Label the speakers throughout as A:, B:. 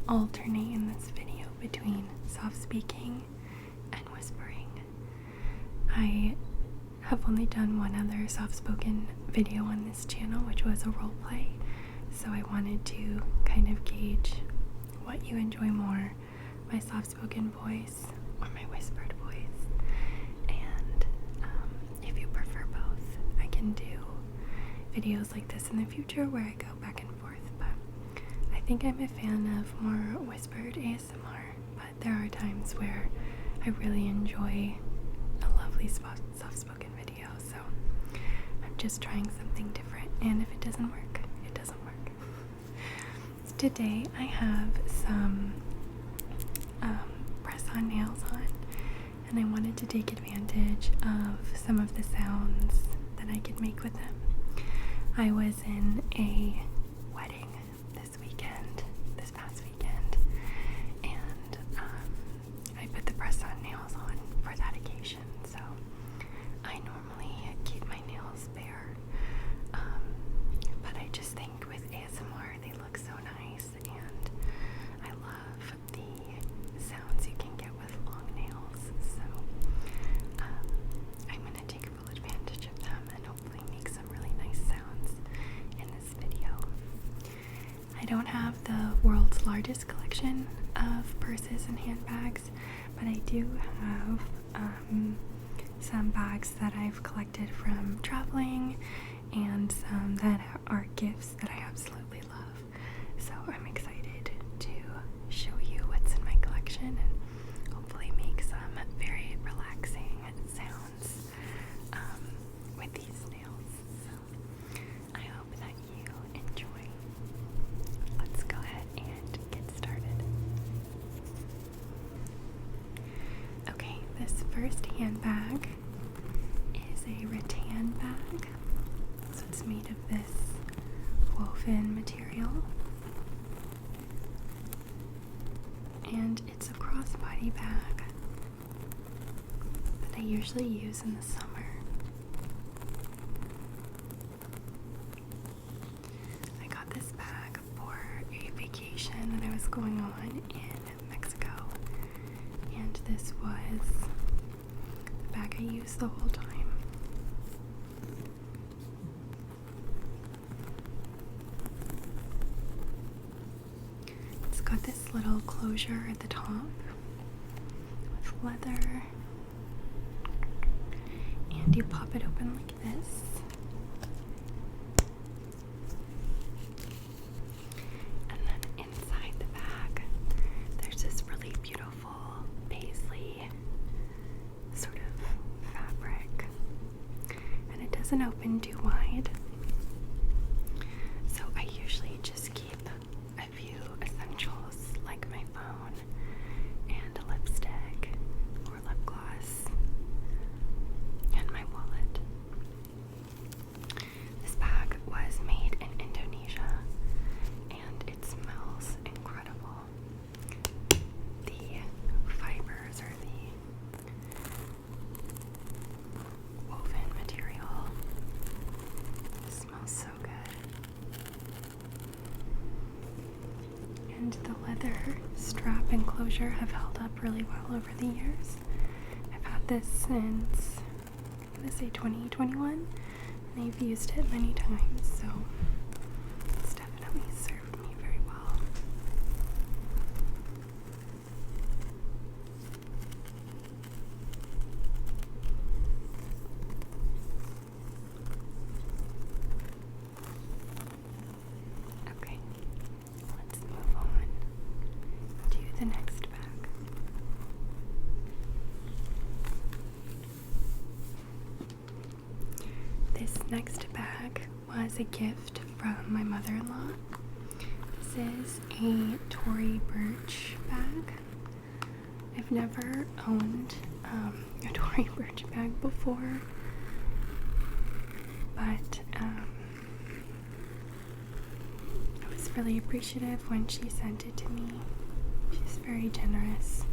A: alternate in this video between soft speaking and whispering. I have only done one other soft-spoken video on this channel, which was a role play, so I wanted to kind of gauge what you enjoy more, my soft-spoken voice or my whispered voice. And if you prefer both, I can do videos like this in the future where I go back and forth, but I think I'm a fan of more whispered ASMR, but there are times where I really enjoy a lovely soft-spoken video, so I'm just trying something different, and if it doesn't work, it doesn't work. Today I have some press-on nails on, and I wanted to take advantage of some of the sounds that I could make with them. I was in a wedding this past weekend, and I put the press-on nails on for that occasion, so I normally keep my nails bare, but I just think with ASMR they look so nice, and I love the sounds you can get with long nails, so I'm going to take full advantage of them and hopefully make some really nice sounds in this video. I don't have the world's largest collection of purses and handbags, but I do have some bags that I've collected from traveling and some that are gifts that I absolutely love. So I'm excited to show you what's in my collection and hopefully make some very relaxing sounds with these nails. So I hope that you enjoy. Let's go ahead and get started. Okay, this first handbag is a rattan bag. So it's made of this woven material, and it's a crossbody bag that I usually use in the summer. I got this bag for a vacation that I was going on in Mexico, and this was the bag I used the whole time. It's got this little closure at the top with leather, and you pop it open like this. And then inside the bag, there's this really beautiful paisley sort of fabric, and it doesn't open too wide, so I usually just keep a few essentials like my phone and a lipstick or lip gloss and my wallet. This bag was made in Indonesia, and it smells incredible. The fibers or the woven material smells so good. And the leather strap and closure have held up really well over the years. I've had this since, I'm going to say 2021, and I've used it many times, so it's definitely served me very well. Okay, let's move on to the next bag. This next bag was a gift from my mother-in-law. This is a Tory Burch bag. I've never owned a Tory Burch bag before, but I was really appreciative when she sent it to me. She's very generous.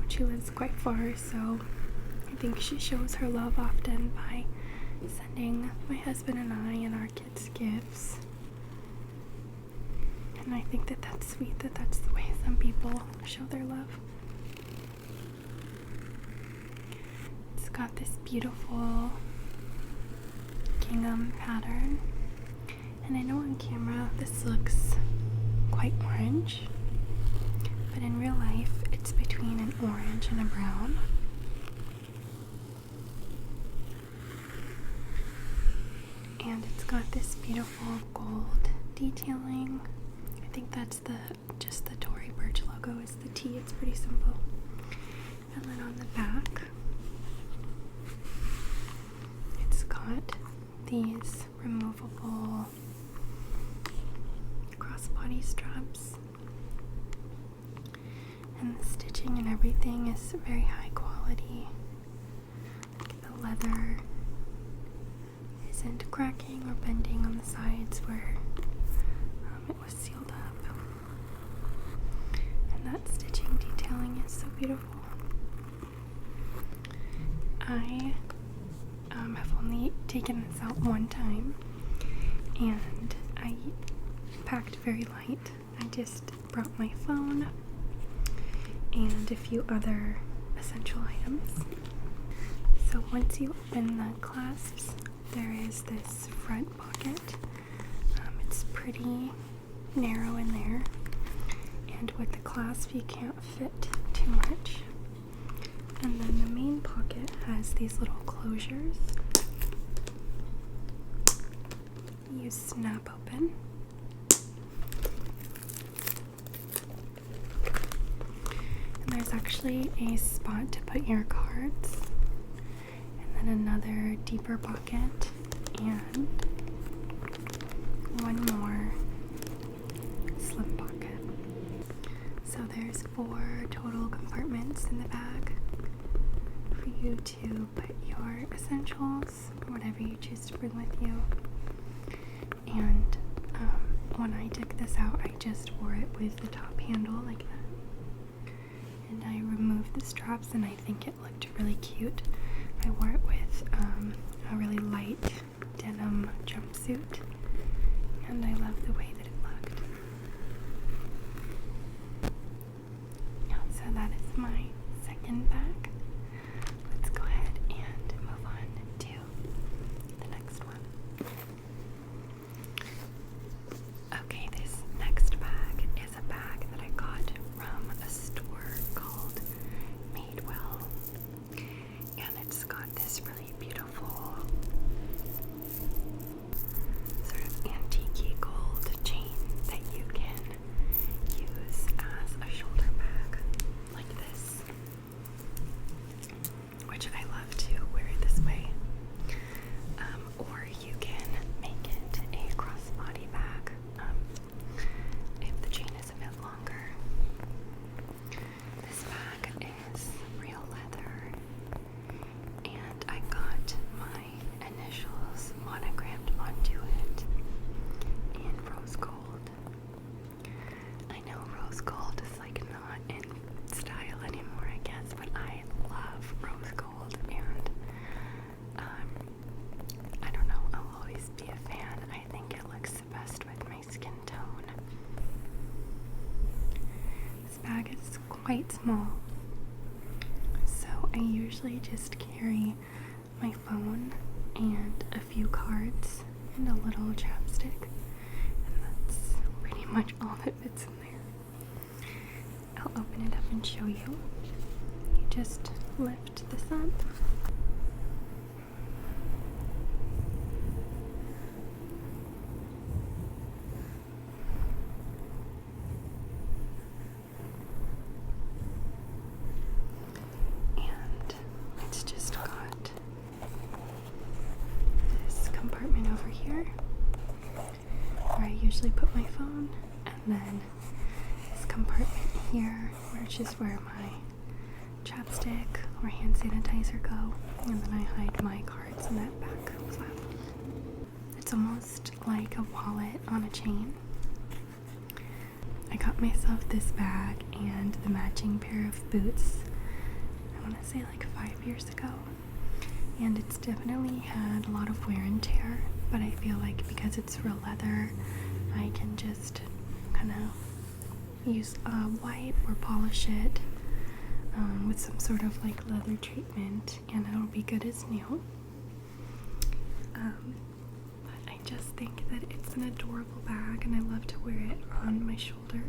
A: She lives quite far, so I think she shows her love often by sending my husband and I and our kids gifts. And And I think that that's sweet, that that's the way some people show their love. It's got this beautiful gingham pattern. And I know on camera this looks quite orange, but in real life it's between an orange and a brown. And it's got this beautiful gold detailing. I think that's just the Tory Burch logo is the T. It's pretty simple. And then on the back, it's got these removable crossbody straps. And the stitching and everything is very high quality. Like the leather isn't cracking or bending on the sides where it was sealed up. And that stitching detailing is so beautiful. I have only taken this out one time, and I packed very light. I just brought my phone and a few other essential items. So once you open the clasps, there is this front pocket. It's pretty narrow in there, and with the clasp you can't fit too much. And then the main pocket has these little closures you snap open. And there's actually a spot to put your cards, and then another deeper pocket, and one more slim pocket. So there's 4 total compartments in the bag for you to put your essentials, whatever you choose to bring with you. And when I took this out, I just wore it with the top handle like that. And I removed the straps, and I think it looked really cute. I wore it with a really light denim jumpsuit, and I love the way that it looked. Yeah, so that is my second bag. Let's go ahead and move on to the next one. Okay, this next bag is a bag that I got from a store called MadeWell, and it's got this really beautiful sort of antique gold chain that you can use as a shoulder bag like this, which I love to wear it this way. Or you can make it a crossbody bag if the chain is a bit longer. This bag is real leather, and I got my initials monogrammed onto it in rose gold. I know rose gold is like not in style anymore, I guess, but I love rose gold, and I don't know, I'll always be a fan. I think it looks the best with my skin tone. This bag is quite small, so I usually just carry my phone and a few cards and a little chapstick, and that's pretty much all that fits in there. I'll open it up and show you. You just lift this up. And it's just got this compartment over here where I usually put my phone, and then this compartment here, which is where my chapstick or hand sanitizer go, and then I hide my cards in that back flap. It's almost like a wallet on a chain. I got myself this bag and the matching pair of boots, I want to say like 5 years ago, and it's definitely had a lot of wear and tear, but I feel like because it's real leather, I can just kind of use a wipe or polish it with some sort of like leather treatment, and it'll be good as new. But I just think that it's an adorable bag, and I love to wear it on my shoulder.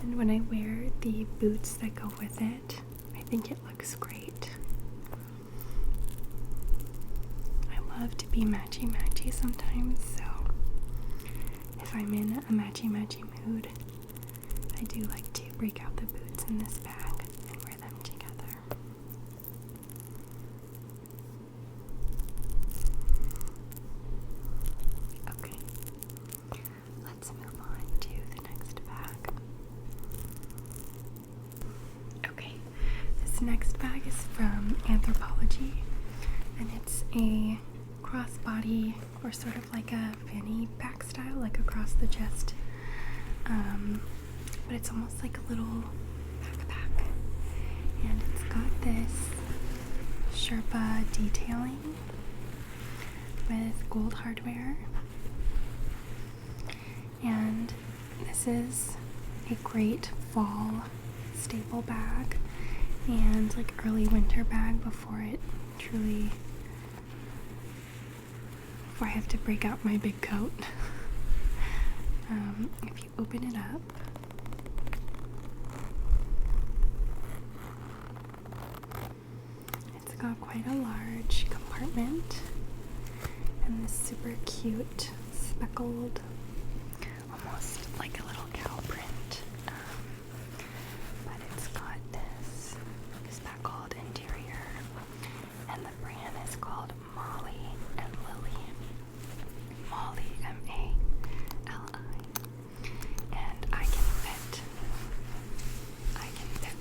A: And when I wear the boots that go with it, I think it looks great. I love to be matchy-matchy sometimes, so if I'm in a matchy-matchy mood, I do like to break out the boots in this bag and wear them together. Okay, let's move on to the next bag. Okay, this next bag is from Anthropology, and it's a crossbody, or sort of like a fanny pack style, like across the chest. But it's almost like a little backpack, and it's got this sherpa detailing with gold hardware, and this is a great fall staple bag and like early winter bag before I have to break out my big coat. If you open it up, it's got quite a large compartment and this super cute speckled, almost like a little cow print, but it's got this speckled interior, and the brand is called Molly and Lily. Molly, M-A-L-I. And I can fit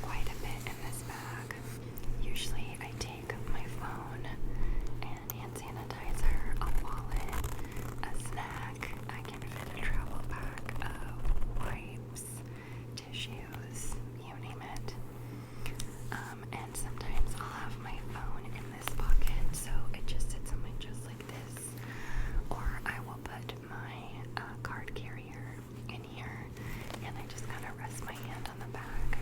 A: quite a bit in this bag. Usually I take my phone and hand sanitizer, a wallet, a snack. I can fit a travel bag of wipes, tissues, you name it. And sometimes I'll have my phone in this pocket, so it just sits on my chest like this. Or I will put my card carrier in here, and I just kind of rest my hand on the back.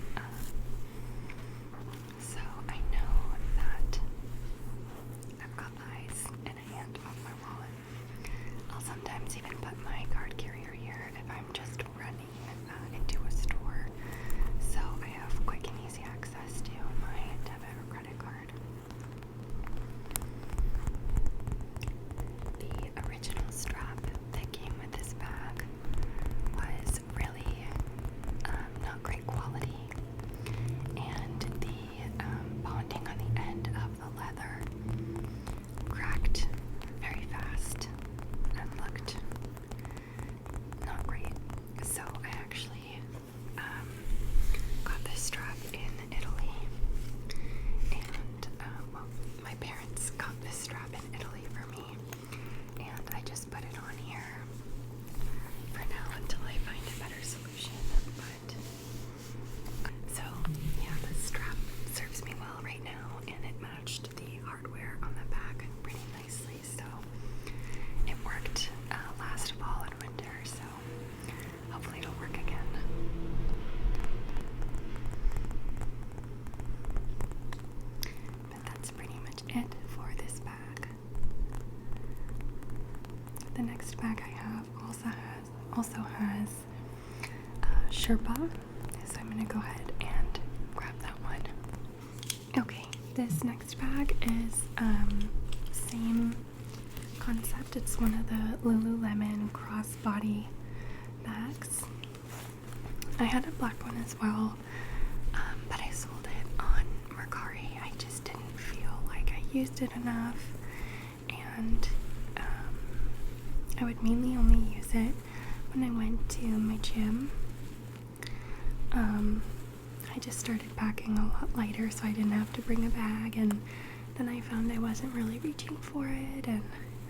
A: So I know that I've got eyes and a hand on my wallet. I'll sometimes even put my card carrier here if I'm just running into a store, so I have quick and easy access to my debit or credit card. The original strap that came with this bag was really not great quality, and the bonding on the end of the leather cracked very fast and looked not great. So I actually got this strap in Italy, and my parents got this strap in Italy for me, and I just put it on here for now until I find a better solution. But so yeah, the strap serves me well right now, and it matched the hardware on the back pretty nicely, so it worked last fall and winter, so hopefully it'll work again. But that's pretty much it for this bag. The next bag I have also has sherpa, so I'm gonna go ahead and grab that one. Okay, this next bag is same concept. It's one of the Lululemon crossbody bags. I had a black one as well, but I sold it on Mercari. I just didn't feel like I used it enough, and I would mainly only use it when I went to my gym. I just started packing a lot lighter, so I didn't have to bring a bag, and then I found I wasn't really reaching for it, and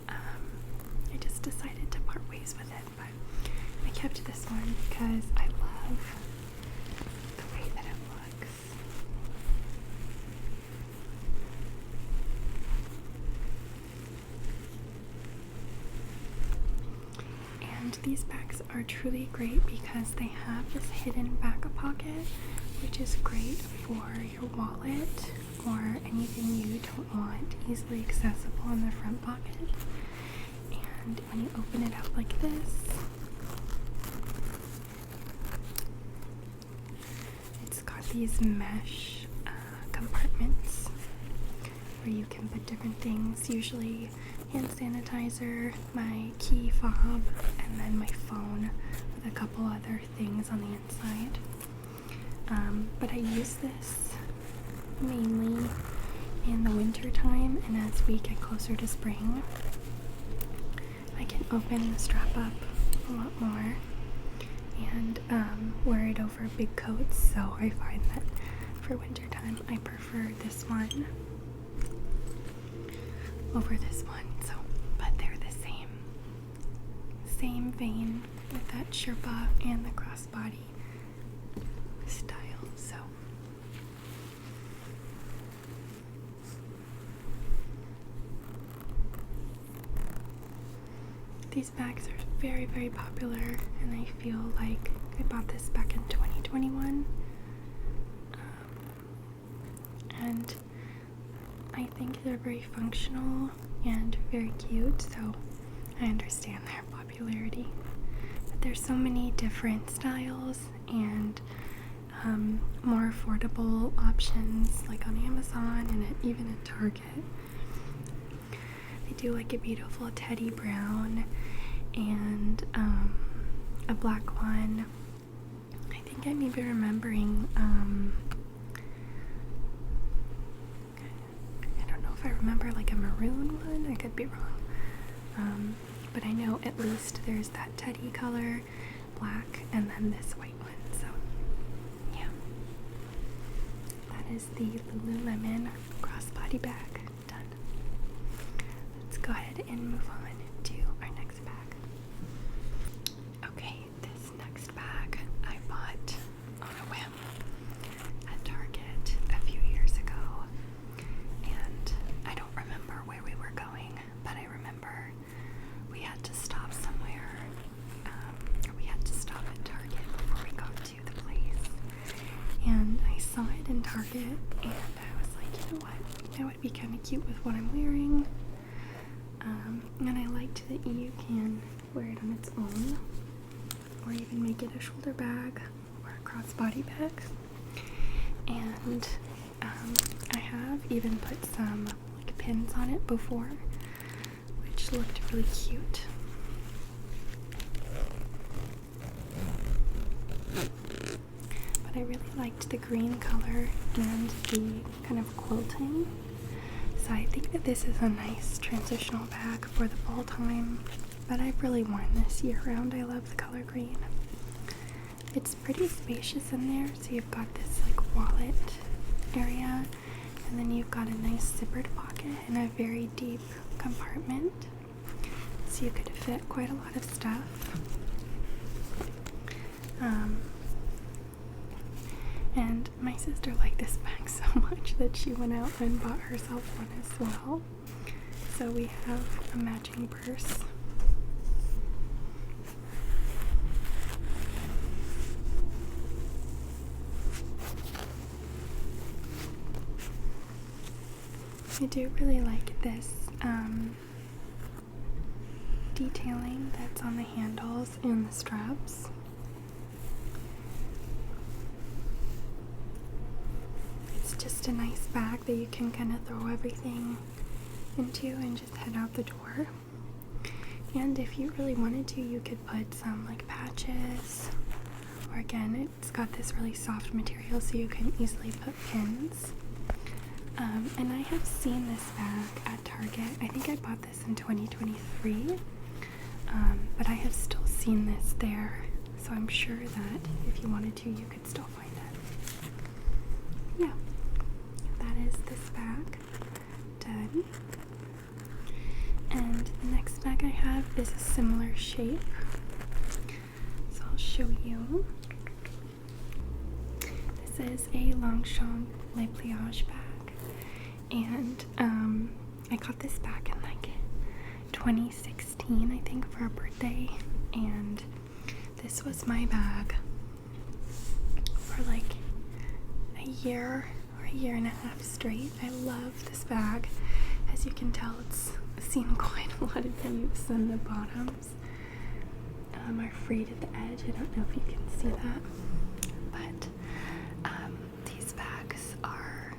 A: I just decided to part ways with it. But I kept this one because I love the way that it looks. And these bags are truly great because they have this hidden back pocket, which is great for your wallet or anything you don't want easily accessible in the front pocket. And when you open it up like this, it's got these mesh compartments where you can put different things, usually hand sanitizer, my key fob, and then my phone with a couple other things on the inside. But I use this mainly in the winter time, and as we get closer to spring, I can open the strap up a lot more and wear it over big coats. So I find that for winter time I prefer this one over this one. So, but they're the same vein with that sherpa and the crossbody style. So these bags are very, very popular, and I feel like I bought this back in 2021, and I think they're very functional and very cute, so I understand their popularity. But there's so many different styles and more affordable options, like on Amazon and even at Target. I do like a beautiful teddy brown and a black one. I think I may be remembering, I don't know if I remember like a maroon one. I could be wrong. But I know at least there's that teddy color, black, and then this white one. So yeah, that is the Lululemon crossbody bag done. Let's go ahead and move on to our next bag. Okay, this next bag I bought on a whim at Target a few years ago, and I don't remember where we were going, but I remember we had to stop somewhere, or we had to stop at Target before we got to the place, and I saw it in Target, and I was like, you know what, that would be kind of cute with what I'm wearing. And I liked that you can wear it on its own, or even make it a shoulder bag or a crossbody bag. And I have even put some like pins on it before, which looked really cute. But I really liked the green color and the kind of quilting. So I think that this is a nice transitional bag for the fall time, but I've really worn this year round. I love the color green. It's pretty spacious in there, so you've got this like wallet area, and then you've got a nice zippered pocket and a very deep compartment, so you could fit quite a lot of stuff. And my sister liked this bag so much that she went out and bought herself one as well. So we have a matching purse. I do really like this detailing that's on the handles and the straps. Just a nice bag that you can kind of throw everything into and just head out the door. And if you really wanted to, you could put some like patches, or again, it's got this really soft material so you can easily put pins. And I have seen this bag at Target. I think I bought this in 2023, but I have still seen this there, so I'm sure that if you wanted to, you could still find it. Yeah. Is this bag done. And the next bag I have is a similar shape, so I'll show you. This is a Longchamp Le Pliage bag, and I got this back in like 2016, I think, for a birthday and this was my bag for like a year or a year and a half straight. I love this bag. As you can tell, it's seen quite a lot of use, and the bottoms are frayed at the edge. I don't know if you can see that, but these bags are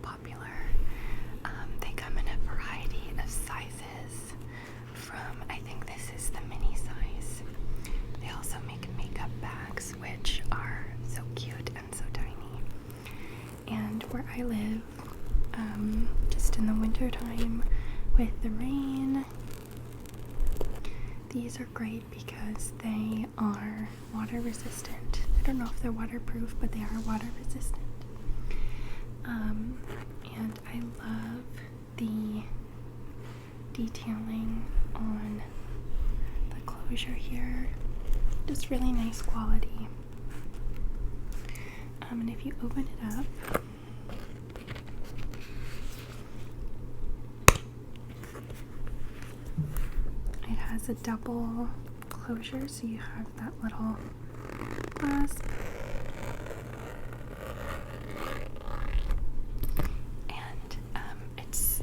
A: popular. They come in a variety of sizes from, I think this is the mini size. They also make makeup bags, which are so cute and so tiny. And where I live, just in the winter time with the rain, these are great because they are water resistant. I don't know if they're waterproof, but they are water resistant. And I love the detailing on the closure here. Just really nice quality. And if you open it up, it has a double closure, so you have that little clasp. And it's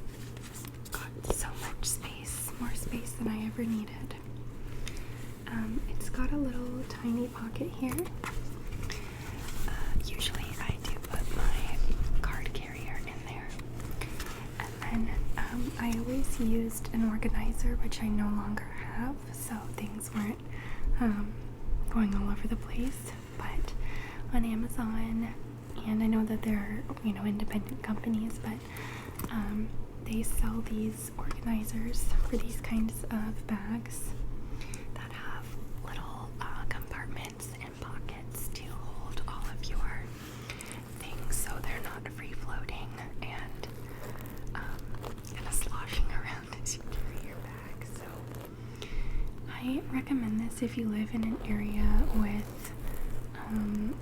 A: got so much space, more space than I ever needed. It's got a little tiny pocket here. Usually I do put my card carrier in there. And then I always used an organizer, which I no longer have, so things weren't going all over the place. But on Amazon, and I know that they're, independent companies, but they sell these organizers for these kinds of bags that have little compartments and pockets to hold all of your things, so they're not free floating and kind of sloshing around as you carry your bag. So I recommend this if you live in an area with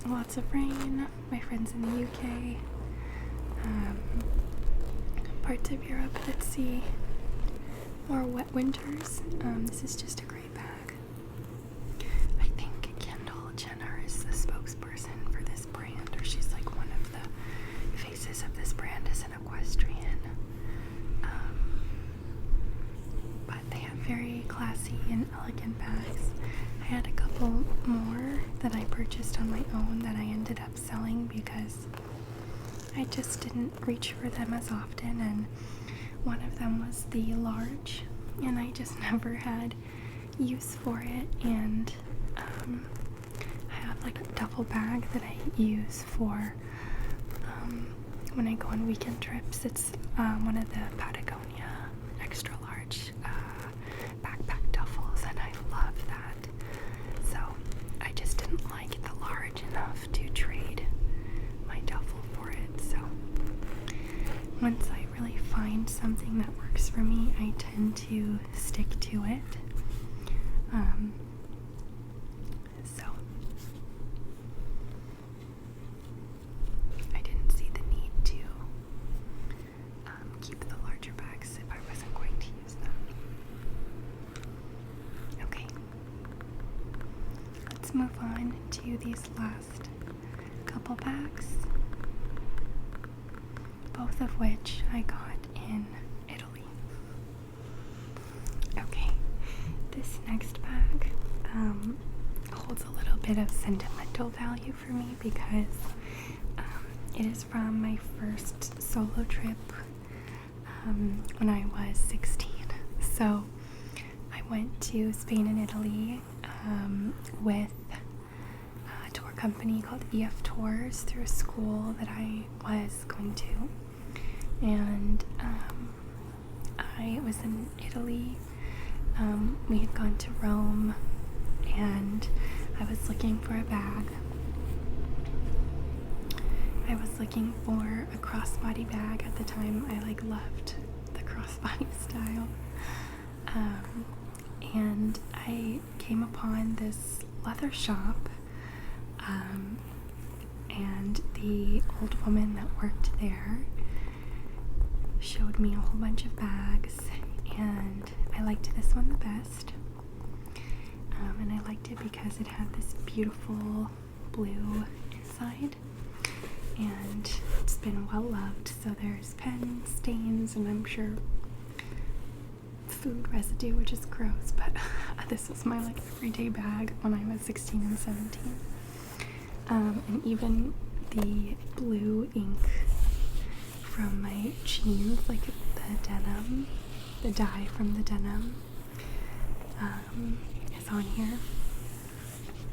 A: lots of rain. My friends in the UK, parts of Europe that see more wet winters, this is just a great bag. I think Kendall Jenner is the spokesperson for this brand, or she's like one of the faces of this brand as an equestrian. But they have very classy and elegant bags. I had a couple more that I purchased on my own that I ended up selling because I just didn't reach for them as often, and one of them was the large, and I just never had use for it. And I have like a duffel bag that I use for when I go on weekend trips. It's one of the Patagonia extra large backpack duffels, and I love that. So I just didn't like the large enough to trade my duffel for it. So once I really find something that works for me, I tend to stick to it. So I didn't see the need to keep the larger bags if I wasn't going to use them. Okay, let's move on to these last couple bags, both of which I got in Italy. Okay, this next bag holds a little bit of sentimental value for me because it is from my first solo trip when I was 16. So I went to Spain and Italy with a tour company called EF Tours through a school that I was going to. And I was in Italy. We had gone to Rome, and I was looking for a bag. I was looking for a crossbody bag at the time. I loved the crossbody style. And I came upon this leather shop, and the old woman that worked there showed me a whole bunch of bags, and I liked this one the best. liked it because it had this beautiful blue inside, and it's been well loved. So there's pen stains, and I'm sure food residue, which is gross, but this was my like everyday bag when I was 16 and 17. And even the blue ink from my jeans, like the denim, the dye from the denim, is on here,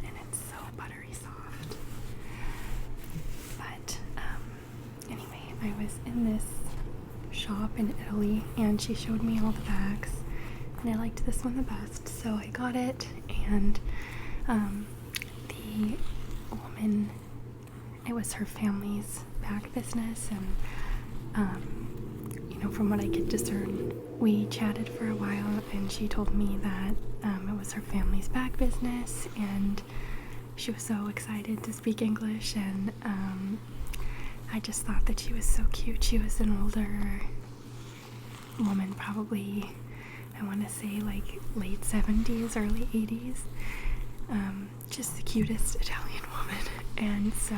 A: and it's so buttery soft. But anyway, I was in this shop in Italy, and she showed me all the bags, and I liked this one the best, so I got it. And the woman, it was her family's bag business, and you know, from what I could discern, we chatted for a while, and she told me that it was her family's bag business, and she was so excited to speak English, and I just thought that she was so cute. She was an older woman, probably, I want to say like late 70s, early 80s. Just the cutest Italian woman. And so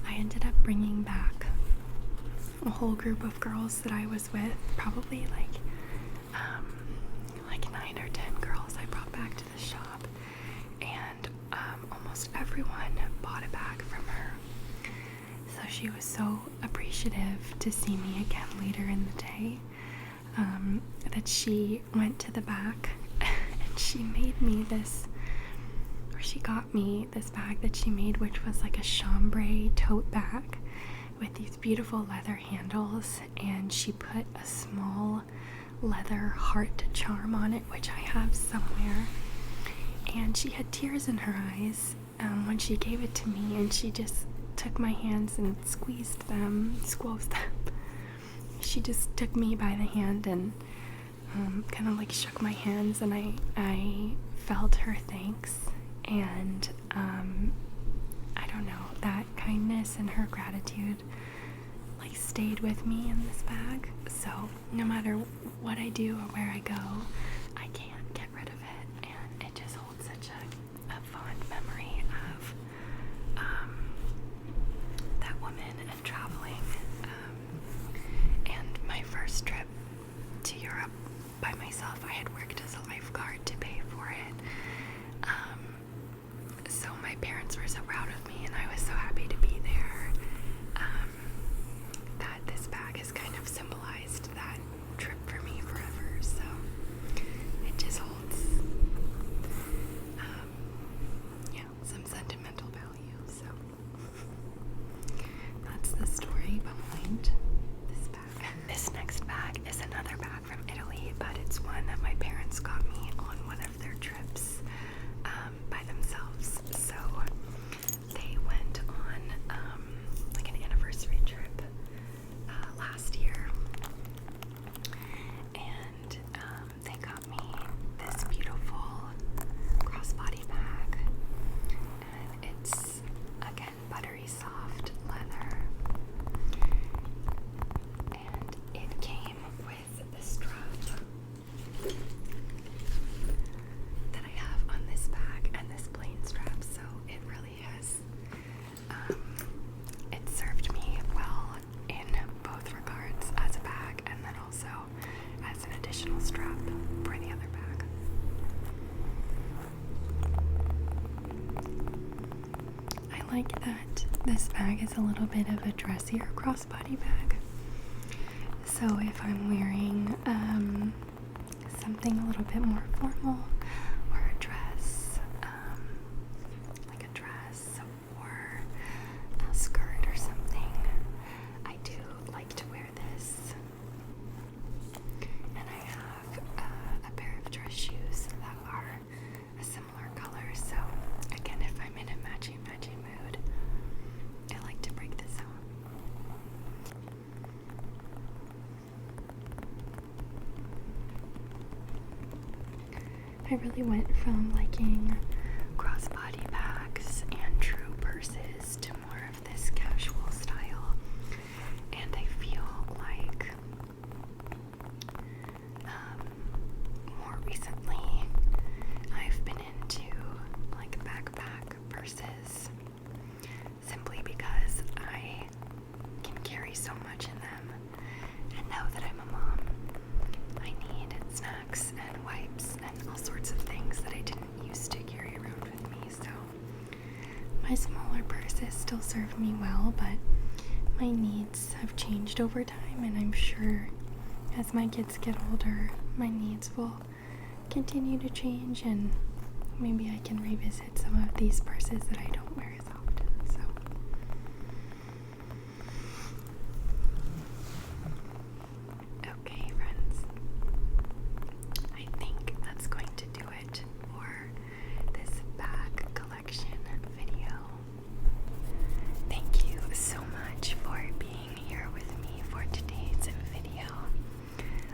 A: I ended up bringing back a whole group of girls that I was with, probably like 9 or 10 girls I brought back to the shop, and almost everyone bought a bag from her. So she was so appreciative to see me again later in the day, that she went to the back and she made me this, or she got me this bag that she made, which was like a chambray tote bag with these beautiful leather handles, and she put a small leather heart charm on it, which I have somewhere. And she had tears in her eyes when she gave it to me, and she just took my hands and squeezed them. She just took me by the hand and kind of like shook my hands, and I felt her thanks, and I don't know, that kindness and her gratitude like stayed with me in this bag. So no matter what I do or where I go, I can't get rid of it, and it just holds such a fond memory of that woman and traveling, and my first trip to Europe by myself. I had worked as a lifeguard to pay for it, so my parents were so proud of me, and I was so happy to be there, that this bag has kind of symbolized that trip for me forever. So it just holds some sentimental value. So that's the story behind this bag. This next bag is another bag from Italy, but it's one that my parents got me on one of their trips by themselves. So they went on like an anniversary trip last year, and they got me this beautiful crossbody bag, and it's again buttery soft leather, and it came with the strap that I have on this bag and this plain strap. So it really has it served me well in both regards, as a bag and then also as an additional strap for the other bag. I like that this bag is a little bit of a dressier crossbody bag. So if I'm wearing something a little bit more formal, or a dress, like a dress or a skirt or something, I do like to wear this. And I have a pair of dress shoes that are a similar color. So again, if I'm in a matchy mood, I like to break this out. I really went from liking crossbody bags and true purses to more of this casual style, and I feel like more recently I've been into smaller purses still serve me well, but my needs have changed over time, and I'm sure as my kids get older, my needs will continue to change, and maybe I can revisit some of these purses that I don't wear as often. So okay, friends, I think that's going to do it for this bag collection video. Thank you so much for being here with me for today's video.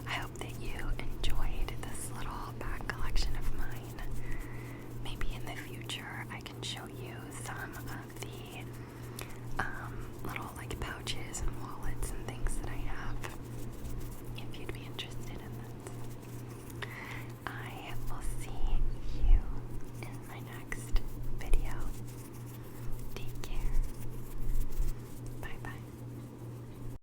A: I hope that you enjoyed this little bag collection of mine. Maybe in the future I can show you some of